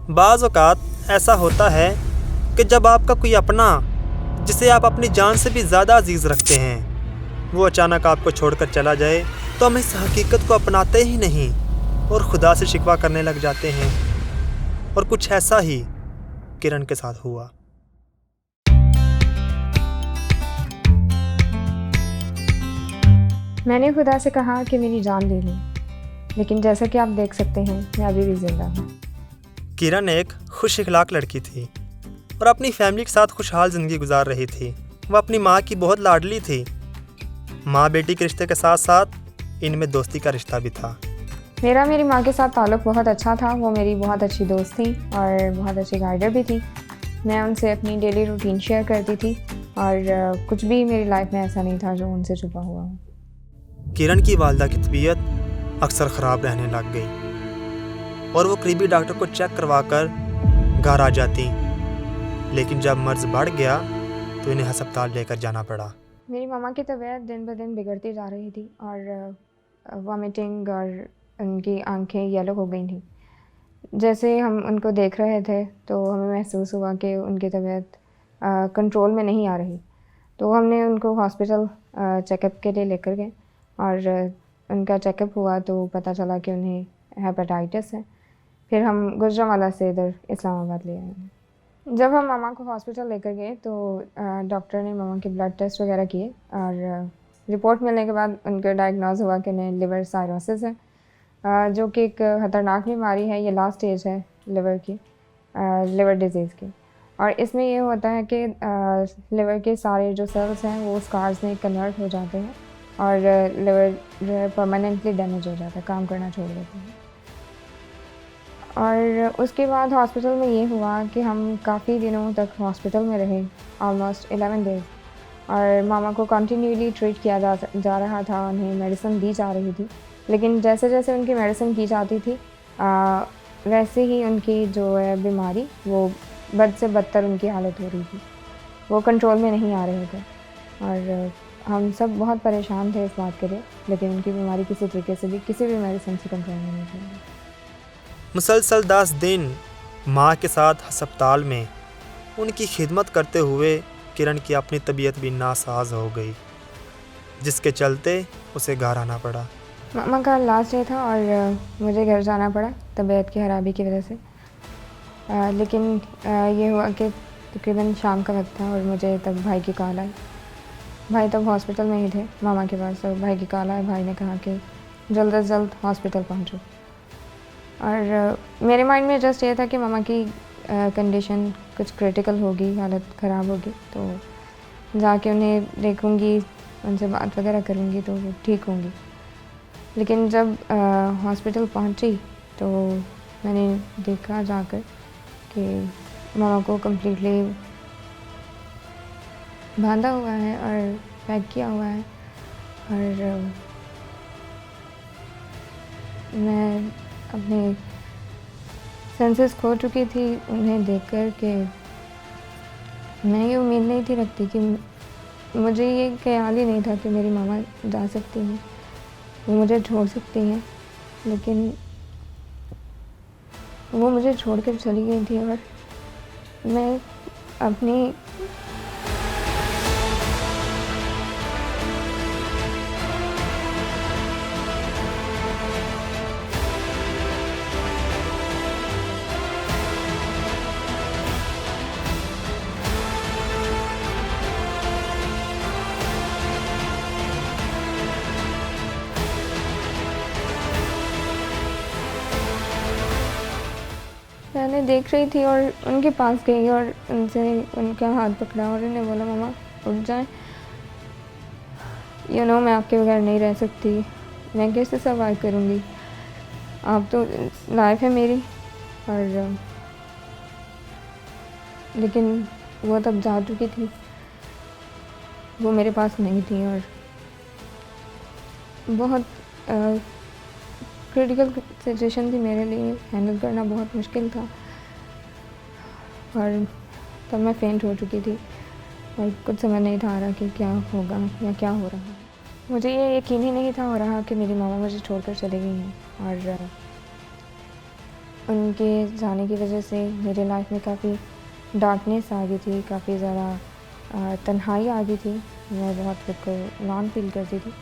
बाज़ औक़ात ऐसा होता है कि जब आपका कोई अपना, जिसे आप अपनी जान से भी ज़्यादा अजीज़ रखते हैं, वो अचानक आपको छोड़कर चला जाए तो हम इस हकीकत को अपनाते ही नहीं और खुदा से शिकवा करने लग जाते हैं। और कुछ ऐसा ही किरण के साथ हुआ। मैंने खुदा से कहा कि मेरी जान ले लें, लेकिन जैसा कि आप देख सकते हैं मैं अभी भी ज़िंदा हूँ। किरण एक खुश इखलाक लड़की थी और अपनी फैमिली के साथ खुशहाल ज़िंदगी गुजार रही थी। वह अपनी माँ की बहुत लाडली थी। माँ बेटी के रिश्ते के साथ साथ इनमें दोस्ती का रिश्ता भी था। मेरा मेरी माँ के साथ ताल्लुक़ बहुत अच्छा था। वो मेरी बहुत अच्छी दोस्त थी और बहुत अच्छी गाइडर भी थी। मैं उनसे अपनी डेली रूटीन शेयर करती थी और कुछ भी मेरी लाइफ में ऐसा नहीं था जो उनसे छुपा हुआ हो। किरण की वालदा की तबीयत अक्सर ख़राब रहने लग गई और वो करीबी डॉक्टर को चेक करवाकर घर आ जाती, लेकिन जब मर्ज़ बढ़ गया तो इन्हें अस्पताल लेकर जाना पड़ा। मेरी मम्मा की तबीयत दिन ब दिन बिगड़ती जा रही थी और वॉमिटिंग और उनकी आंखें येलो हो गई थी। जैसे हम उनको देख रहे थे तो हमें महसूस हुआ कि उनकी तबीयत कंट्रोल में नहीं आ रही। तो हमने उनको हॉस्पिटल चेकअप के लिए लेकर गए और उनका चेकअप हुआ तो पता चला कि उन्हें हेपेटाइटिस है। फिर हम गुजरांवाला से इधर इस्लामाबाद ले आए। जब हम मामा को हॉस्पिटल लेकर गए तो डॉक्टर ने मामा के ब्लड टेस्ट वगैरह किए और रिपोर्ट मिलने के बाद उनको डायग्नोज हुआ कि उन्हें लिवर साइरोसिस है, जो कि एक ख़तरनाक बीमारी है। ये लास्ट स्टेज है लिवर की, लिवर डिजीज़ की। और इसमें ये होता है कि लिवर के सारे जो सेल्स हैं वो स्कार्स में कन्वर्ट हो जाते हैं और लिवर जो है परमानेंटली डैमेज हो जाता है, काम करना छोड़ देते हैं। और उसके बाद हॉस्पिटल में ये हुआ कि हम काफ़ी दिनों तक हॉस्पिटल में रहे, ऑलमोस्ट 11 डेज़। और मामा को कंटिन्यूली ट्रीट किया जा रहा था, उन्हें मेडिसिन दी जा रही थी। लेकिन जैसे जैसे उनकी मेडिसिन की जाती थी वैसे ही उनकी जो है बीमारी वो बद से बदतर उनकी हालत हो रही थी। वो कंट्रोल में नहीं आ रहे थे और हम सब बहुत परेशान थे इस बात के लिए, लेकिन उनकी बीमारी किसी तरीके से भी किसी भी मेडिसिन से कंट्रोल में नहीं थी। मुसलसल 10 दिन माँ के साथ अस्पताल में उनकी खिदमत करते हुए किरण की अपनी तबीयत भी नासाज हो गई, जिसके चलते उसे घर आना पड़ा। मामा का लास्ट डे था और मुझे घर जाना पड़ा तबीयत की ख़राबी की वजह से। लेकिन ये हुआ कि तकरीबन शाम का वक्त था और मुझे तब भाई की कॉल आई। भाई तब हॉस्पिटल में ही थे मामा के पास, और भाई की कॉल आई। भाई ने कहा कि जल्द से जल्द हॉस्पिटल पहुँचो। और मेरे माइंड में जस्ट ये था कि मामा की कंडीशन कुछ क्रिटिकल होगी, हालत ख़राब होगी, तो जाके उन्हें देखूँगी, उनसे बात वगैरह करूँगी तो वो ठीक होंगी। लेकिन जब हॉस्पिटल पहुँची तो मैंने देखा जाकर कि मामा को कम्प्लीटली बांधा हुआ है और पैक किया हुआ है। और मैं अपने सेंसेस खो चुकी थी उन्हें देखकर कि मैं ये उम्मीद नहीं थी रखती कि मुझे ये ख्याल ही नहीं था कि मेरी मामा जा सकती हैं, वो मुझे छोड़ सकती हैं। लेकिन वो मुझे छोड़कर चली गई थी और मैं अपनी मैंने देख रही थी और उनके पास गई और उनसे उनका हाथ पकड़ा और उन्हें बोला, मामा उठ जाएं, मैं आपके बगैर नहीं रह सकती, मैं कैसे सर्वाइव करूँगी, आप तो लाइफ है मेरी। और लेकिन वो तब जा चुकी थी, वो मेरे पास नहीं थी और बहुत क्रिटिकल सिचुएशन थी मेरे लिए, हैंडल करना बहुत मुश्किल था। और तब मैं फेंट हो चुकी थी और कुछ समझ नहीं था आ रहा कि क्या होगा या क्या हो रहा है। मुझे ये यकीन ही नहीं था हो रहा कि मेरी मामा मुझे छोड़कर चली गई हैं। और उनके जाने की वजह से मेरे लाइफ में काफ़ी डार्कनेस आ गई थी, काफ़ी ज़्यादा तन्हाई आ गई थी। मैं बहुत खुद को लॉन फील करती थी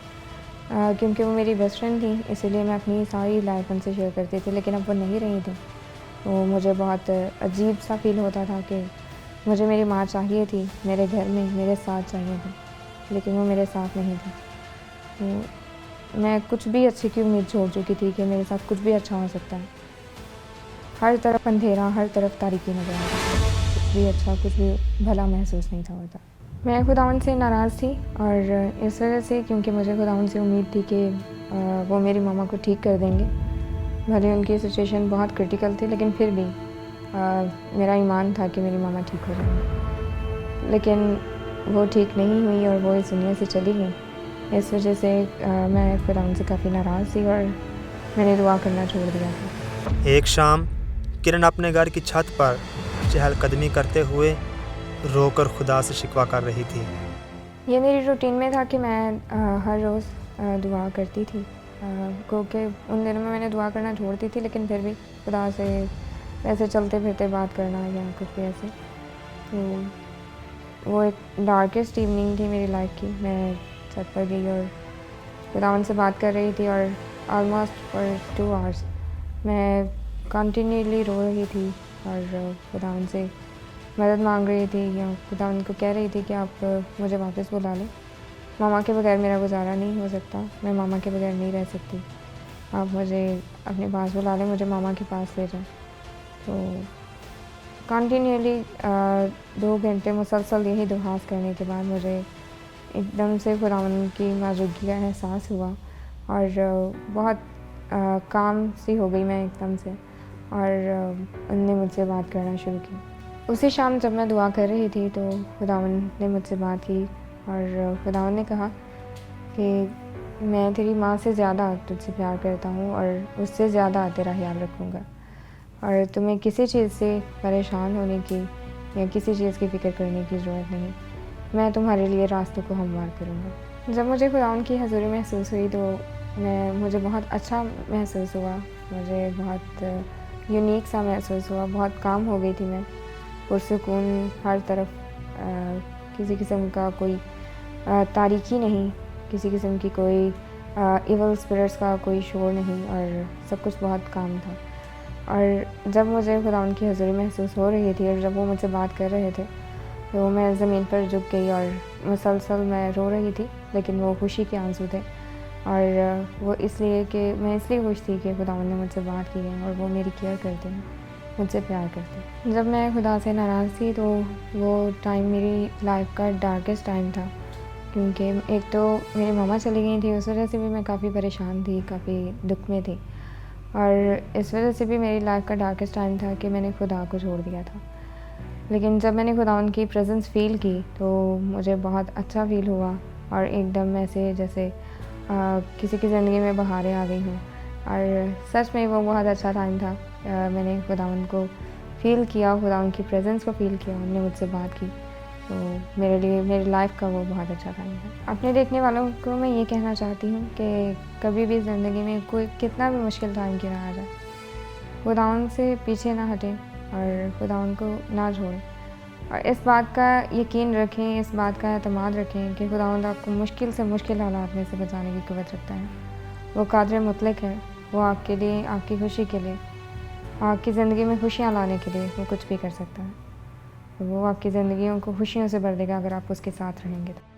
क्योंकि वो मेरी बेस्ट फ्रेंड थी, इसीलिए मैं अपनी सारी लाइफ उनसे शेयर करती थी, लेकिन अब वो नहीं रही थी। तो मुझे बहुत अजीब सा फील होता था कि मुझे मेरी माँ चाहिए थी, मेरे घर में मेरे साथ चाहिए थी, लेकिन वो मेरे साथ नहीं थी। तो मैं कुछ भी अच्छे की उम्मीद छोड़ चुकी थी कि मेरे साथ कुछ भी अच्छा हो सकता है। हर तरफ अंधेरा, हर तरफ तारीकी नज़र आती थी। कुछ भी अच्छा, कुछ भी भला महसूस नहीं था होता। मैं खुदावंद से नाराज़ थी और इस वजह से क्योंकि मुझे खुदावंद से उम्मीद थी कि वो मेरी मामा को ठीक कर देंगे। भले उनकी सिचुएशन बहुत क्रिटिकल थी, लेकिन फिर भी मेरा ईमान था कि मेरी मामा ठीक हो जाएंगी। लेकिन वो ठीक नहीं हुई और वो इस दुनिया से चली गई। इस वजह से मैं खुदावंद से काफ़ी नाराज़ थी और मैंने दुआ करना छोड़ दिया था। एक शाम किरण अपने घर की छत पर चहलकदमी करते हुए रोकर खुदा से शिकवा कर रही थी। ये मेरी रूटीन में था कि मैं हर रोज़ दुआ करती थी, क्योंकि उन दिनों में मैंने दुआ करना छोड़ दी थी, लेकिन फिर भी खुदा से ऐसे चलते फिरते बात करना या कुछ भी ऐसे। तो वो एक डार्केस्ट इवनिंग थी मेरी लाइफ की। मैं छत पर गई और खुदा से बात कर रही थी और ऑलमोस्ट फॉर 2 आवर्स मैं कंटिन्यूअसली रो रही थी और खुदा से मदद मांग रही थी या खुदा उनको कह रही थी कि आप मुझे वापस बुला लें। मामा के बगैर मेरा गुजारा नहीं हो सकता, मैं मामा के बगैर नहीं रह सकती। आप मुझे अपने पास बुला लें, मुझे मामा के पास ले जाएं। तो कंटिन्यूअसली 2 घंटे मुसलसल यही दुआस करने के बाद मुझे एकदम से खुदावंद की मौजूदगी का एहसास हुआ और बहुत काम सी हो गई मैं एकदम से और उनने मुझसे बात करना शुरू की। उसी शाम जब मैं दुआ कर रही थी तो खुदावंद ने मुझसे बात की और खुदावंद ने कहा कि मैं तेरी माँ से ज़्यादा तुझसे प्यार करता हूँ और उससे ज़्यादा तेरा ख्याल रखूँगा और तुम्हें किसी चीज़ से परेशान होने की या किसी चीज़ की फ़िक्र करने की ज़रूरत नहीं। मैं तुम्हारे लिए रास्तों को हमवार करूँगा। जब मुझे खुदावंद की हज़ूरी महसूस हुई तो मुझे बहुत अच्छा महसूस हुआ, मुझे बहुत यूनिक सा महसूस हुआ, बहुत काम हो गई थी मैं, पुरसुकून हर तरफ, किसी किस्म का कोई तारीकी नहीं, किसी किस्म की कोई इवल स्पिरिट्स का कोई शोर नहीं और सब कुछ बहुत काम था। और जब मुझे खुदावंद की हज़ूरी महसूस हो रही थी और जब वो मुझसे बात कर रहे थे तो मैं ज़मीन पर झुक गई और मुसलसल मैं रो रही थी, लेकिन वो खुशी के आंसू थे और वो इसलिए कि मैं इसलिए खुश थी कि खुदावंद ने मुझसे बात की है और वो मेरी केयर करते हैं, मुझसे प्यार करते हैं। जब मैं खुदा से नाराज़ थी तो वो टाइम मेरी लाइफ का डार्केस्ट टाइम था, क्योंकि एक तो मेरी मामा चली गई थी, उस वजह से भी मैं काफ़ी परेशान थी, काफ़ी दुख में थी और इस वजह से भी मेरी लाइफ का डार्केस्ट टाइम था कि मैंने खुदा को छोड़ दिया था। लेकिन जब मैंने खुदावंद की प्रेजेंस फ़ील की तो मुझे बहुत अच्छा फ़ील हुआ और एकदम ऐसे जैसे किसी की ज़िंदगी में बहारें आ गई हों और सच में वो बहुत अच्छा टाइम था। मैंने खुदावंद को फ़ील किया, खुदावंद की प्रेजेंस को फ़ील किया, उन्होंने मुझसे बात की, तो मेरे लिए मेरी लाइफ का वो बहुत अच्छा टाइम था। अपने देखने वालों को मैं ये कहना चाहती हूँ कि कभी भी ज़िंदगी में कोई कितना भी मुश्किल टाइम क्यों ना आ जाए, खुदावंद से पीछे ना हटें और खुदावंद को ना छोड़ें और इस बात का यकीन रखें, इस बात का एतमाद रखें कि खुदावंद आपको मुश्किल से मुश्किल हालात में से बचाने की क़ुव्वत रखता है। वो कादिर मुतलक है, वो आपके लिए, आपकी खुशी के लिए, आपकी ज़िंदगी में खुशियाँ लाने के लिए वो कुछ भी कर सकता है। वो आपकी ज़िंदगियों को खुशियों से भर देगा अगर आप उसके साथ रहेंगे तो।